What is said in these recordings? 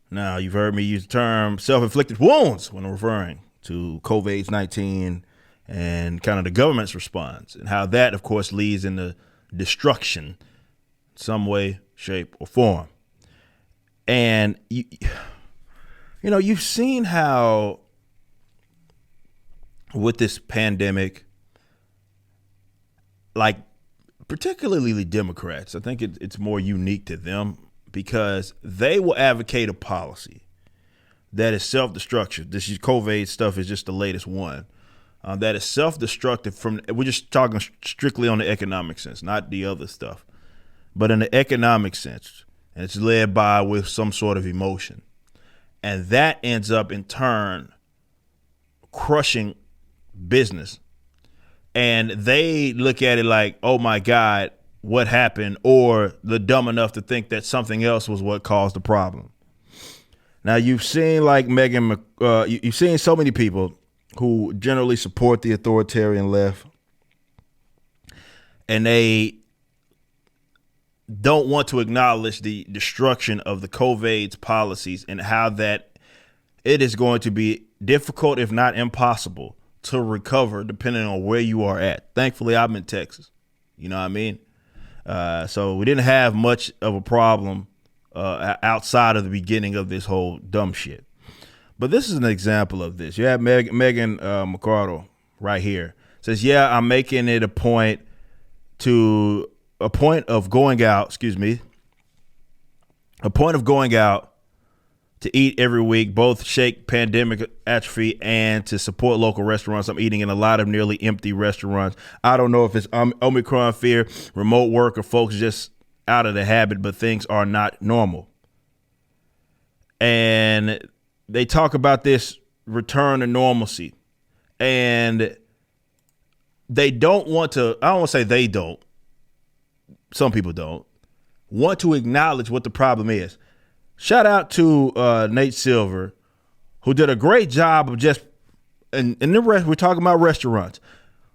Now, you've heard me use the term self-inflicted wounds when referring to COVID-19 and kind of the government's response and how that, of course, leads into destruction in some way, shape, or form. And, you've seen how with this pandemic, like particularly the Democrats, I think it's more unique to them because they will advocate a policy that is self-destructive. This COVID stuff is just the latest one. That is self-destructive we're just talking strictly on the economic sense, not the other stuff, but in the economic sense. And it's led with some sort of emotion. And that ends up in turn crushing business. And they look at it like, oh my God, what happened? Or they're dumb enough to think that something else was what caused the problem. Now, you've seen like you've seen so many people who generally support the authoritarian left, and they don't want to acknowledge the destruction of the COVID's policies and how that it is going to be difficult, if not impossible, to recover depending on where you are at. Thankfully, I'm in Texas. You know what I mean? So we didn't have much of a problem outside of the beginning of this whole dumb shit. But this is an example of this. You have Megan McArdle right here. Says, yeah, I'm making it a point of going out to eat every week, both shake pandemic atrophy and to support local restaurants. I'm eating in a lot of nearly empty restaurants. I don't know if it's Omicron fear, remote work, or folks just out of the habit, but things are not normal. And they talk about this return to normalcy, and they don't want to, I don't want to say they don't, some people don't, want to acknowledge what the problem is. Shout out to Nate Silver, who did a great job of just, and the rest, we're talking about restaurants.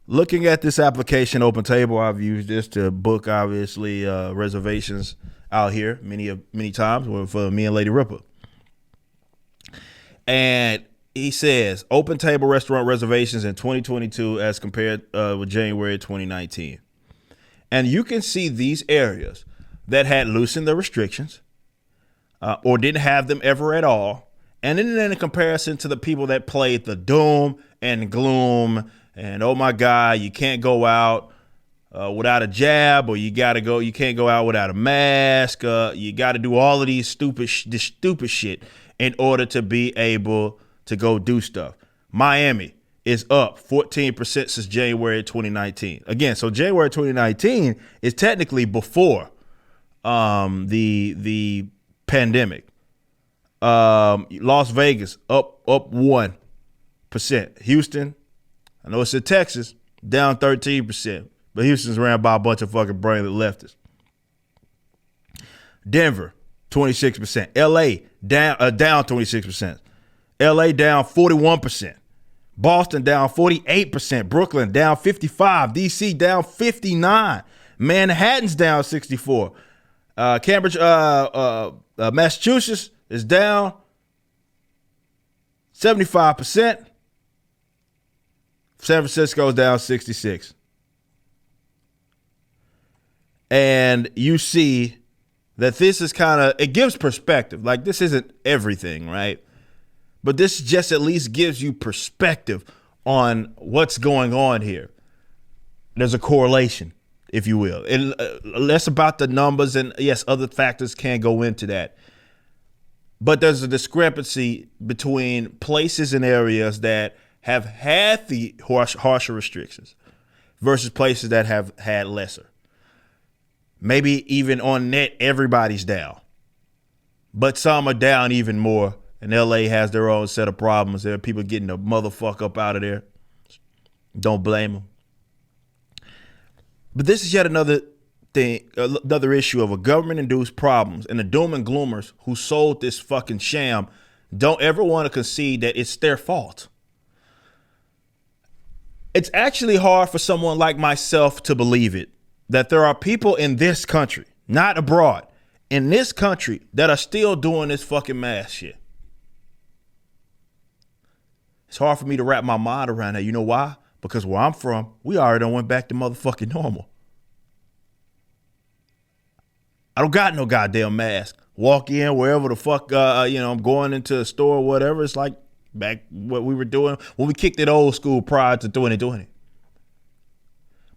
Looking at this application, Open Table, I've used this to book, obviously, reservations out here many times for me and Lady Ripper. And he says, Open Table restaurant reservations in 2022 as compared with January 2019. And you can see these areas that had loosened the restrictions or didn't have them ever at all. And then in comparison to the people that played the doom and gloom and, oh my God, you can't go out without a jab, or you can't go out without a mask. You got to do all of these stupid shit in order to be able to go do stuff. Miami is up 14% since January 2019. Again, so January 2019 is technically before the pandemic. Las Vegas up 1%. Houston, I know it's in Texas, down 13%, but Houston's ran by a bunch of fucking brainless leftists. Denver, 26%. LA down 26%. LA down 41%. Boston down 48%. Brooklyn down 55%. DC down 59%. Manhattan's down 64%. Cambridge, Massachusetts is down 75%. San Francisco's down 66%. And you see that this is it gives perspective. Like, this isn't everything, right? But this just at least gives you perspective on what's going on here. There's a correlation, if you will. And less about the numbers, and yes, other factors can go into that. But there's a discrepancy between places and areas that have had the harsher restrictions versus places that have had lesser. Maybe even on net, everybody's down. But some are down even more. And LA has their own set of problems. There are people getting the motherfucker up out of there. Don't blame them. But this is yet another thing, another issue of a government-induced problems. And the doom and gloomers who sold this fucking sham don't ever want to concede that it's their fault. It's actually hard for someone like myself to believe it, that there are people in this country, not abroad, in this country that are still doing this fucking mask shit. It's hard for me to wrap my mind around that. You know why? Because where I'm from, we already done went back to motherfucking normal. I don't got no goddamn mask. Walk in wherever the fuck, I'm going into a store or whatever. It's like back what we were doing when we kicked it old school prior to doing it.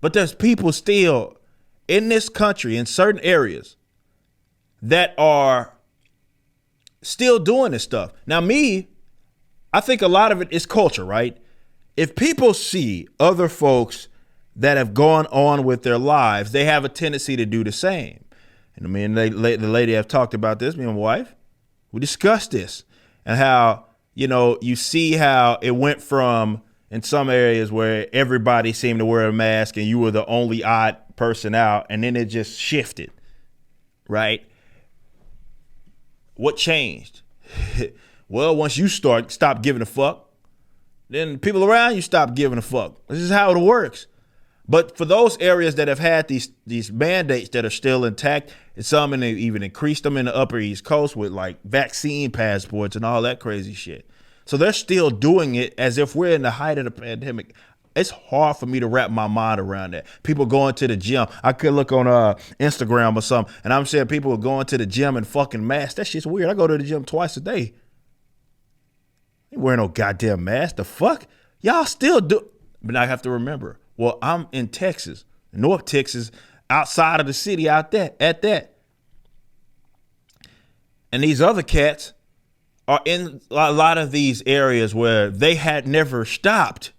But there's people still in this country in certain areas that are still doing this stuff. Now, I think a lot of it is culture, right? If people see other folks that have gone on with their lives, they have a tendency to do the same. And me and the lady have talked about this, me and my wife. We discussed this and how, you see how it went from in some areas where everybody seemed to wear a mask and you were the only odd person out, and then it just shifted, right? What changed? Well, once you stop giving a fuck, then people around you stop giving a fuck. This is how it works. But for those areas that have had these mandates that are still intact, and some and they even increased them in the Upper East Coast with like vaccine passports and all that crazy shit. So they're still doing it as if we're in the height of the pandemic. It's hard for me to wrap my mind around that. People going to the gym. I could look on Instagram or something, and I'm saying people are going to the gym in fucking masks. That shit's weird. I go to the gym twice a day. Ain't wearing no goddamn mask. The fuck? Y'all still do. But I have to remember, well, I'm in Texas, North Texas, outside of the city at that. And these other cats are in a lot of these areas where they had never stopped.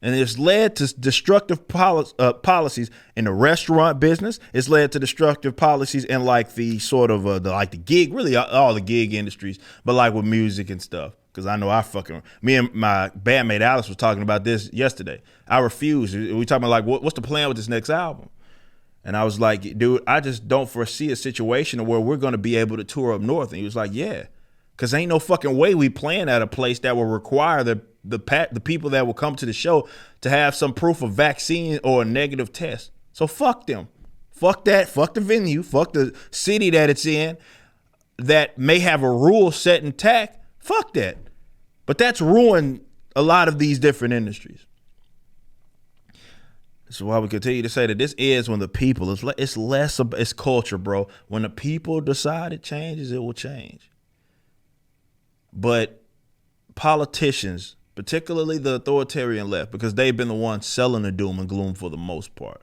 And it's led to destructive policies in the restaurant business. It's led to destructive policies in like the sort of the gig, really all the gig industries, but like with music and stuff. Because I know me and my bandmate Alice was talking about this yesterday. I refuse. We talking about like, what's the plan with this next album? And I was like, dude, I just don't foresee a situation where we're going to be able to tour up north. And he was like, yeah, because ain't no fucking way we playing at a place that will require the people that will come to the show to have some proof of vaccine or a negative test. So fuck them. Fuck that. Fuck the venue. Fuck the city that it's in that may have a rule set intact. Fuck that. But that's ruined a lot of these different industries. This is why we continue to say that this is when the people, it's culture, bro. When the people decide it changes, it will change. But politicians, particularly the authoritarian left, because they've been the ones selling the doom and gloom for the most part,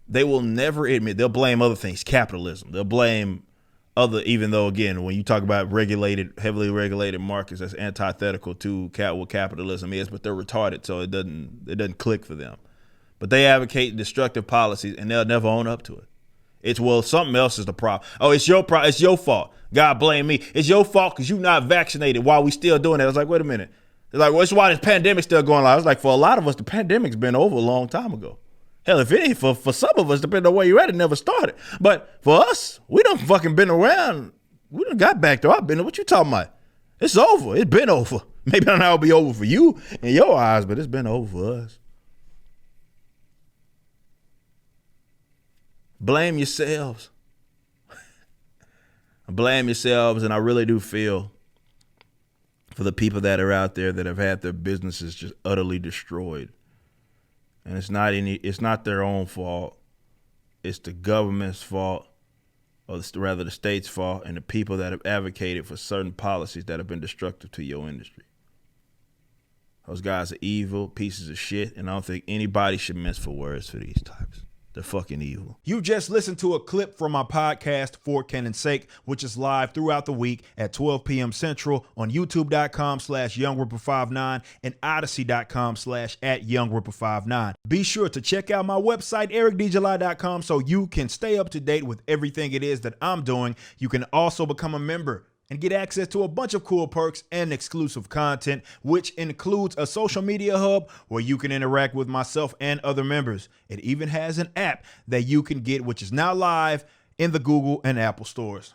they will never admit, they'll blame other things, capitalism. They'll blame even though, again, when you talk about heavily regulated markets, that's antithetical to what capitalism is, but they're retarded, so it doesn't click for them. But they advocate destructive policies, and they'll never own up to it. It's, well, something else is the problem. Oh, it's your problem. It's your fault. God blame me. It's your fault because you're not vaccinated while we still doing that. I was like, wait a minute. They're like, well, it's why this pandemic's still going on. I was like, for a lot of us, the pandemic's been over a long time ago. Hell, if it ain't for some of us, depending on where you're at, it never started. But for us, we done fucking been around. We done got back to our business. What you talking about? It's over. It's been over. Maybe not it'll be over for you in your eyes, but it's been over for us. Blame yourselves. Blame yourselves, and I really do feel for the people that are out there that have had their businesses just utterly destroyed. And it's not their own fault. It's the government's fault, or rather the state's fault, and the people that have advocated for certain policies that have been destructive to your industry. Those guys are evil, pieces of shit, and I don't think anybody should mince for words for these types. They're fucking evil. You just listened to a clip from my podcast, For Canon's Sake, which is live throughout the week at 12 p.m. Central on YouTube.com/YoungRipper59 and Odyssey.com/@YoungRipper59. Be sure to check out my website, EricDJuly.com, so you can stay up to date with everything it is that I'm doing. You can also become a member and get access to a bunch of cool perks and exclusive content, which includes a social media hub where you can interact with myself and other members. It even has an app that you can get, which is now live in the Google and Apple stores.